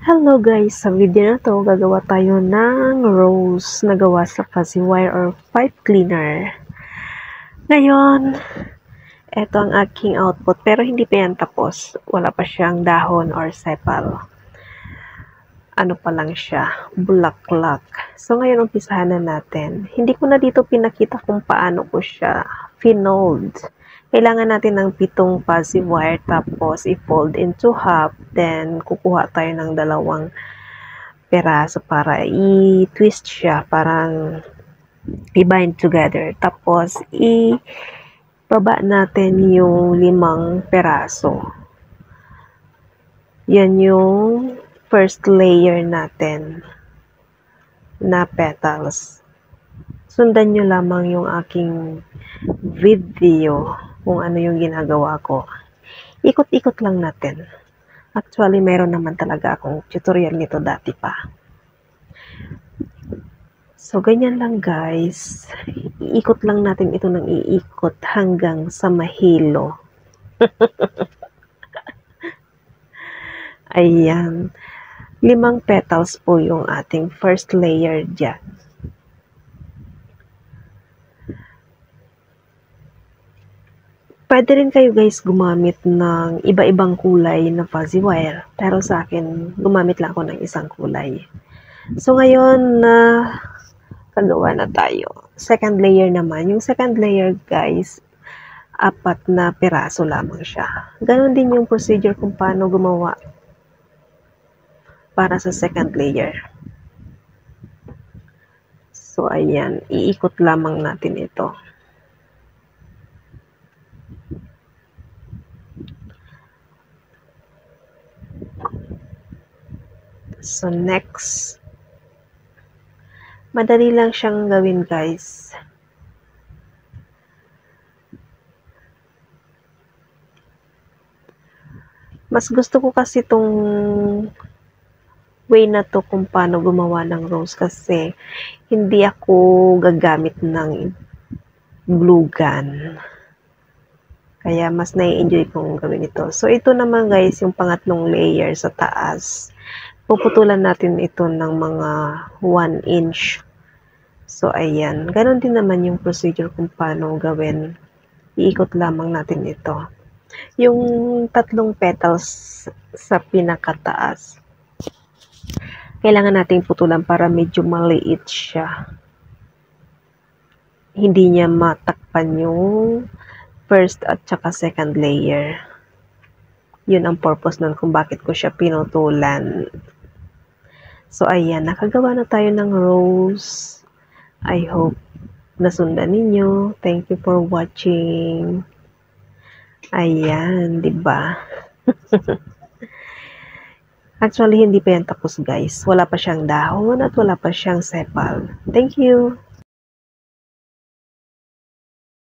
Hello guys! Sa video na to, gagawa tayo ng rose na gawa sa fuzzy wire or pipe cleaner. Ngayon, eto ang aking output pero hindi pa yan tapos. Wala pa siyang dahon or sepal. Ano pa lang siya, bulaklak. So ngayon, umpisahan na natin. Hindi ko na dito pinakita kung paano ko siya finold. Kailangan natin ng 7 fuzzy wire tapos i-fold into half. Then, kukuha tayo ng 2 peraso para i-twist siya. Parang i-bind together. Tapos, i-baba natin yung 5 peraso. Yan yung first layer natin na petals. Sundan nyo lamang yung aking video kung ano yung ginagawa ko. Ikot-ikot lang natin. Actually, meron naman talaga akong tutorial nito dati pa. So, ganyan lang guys. Iikot lang natin ito ng iikot hanggang sa mahilo. Ayan. 5 petals po yung ating first layer dyan. Pwede rin kayo guys gumamit ng iba-ibang kulay na fuzzy wire. Pero sa akin, gumamit lang ako ng isang kulay. So ngayon na kagawa na tayo. Second layer naman. Yung second layer guys, 4 na piraso lamang siya. Ganon din yung procedure kung paano gumawa para sa second layer. So ayan, iikot lamang natin ito. So next, madali lang siyang gawin guys. Mas gusto ko kasi itong way na to kung paano gumawa ng rose kasi hindi ako gagamit ng glue gun. Kaya mas nai-enjoy kong gawin ito. So ito naman guys, yung pangatlong layer sa taas. Puputulan natin ito ng mga 1 inch. So, ayan. Ganon din naman yung procedure kung paano gawin. Iikot lamang natin ito. Yung 3 petals sa pinakataas, kailangan nating putulan para medyo maliit siya. Hindi niya matakpan yung first at saka second layer. Yun ang purpose nun kung bakit ko siya pinutulan. So, ayan. Nakagawa na tayo ng rose. I hope nasundan ninyo. Thank you for watching. Ayan, diba? Actually, hindi pa yan tapos guys. Wala pa siyang dahon at wala pa siyang sepal. Thank you.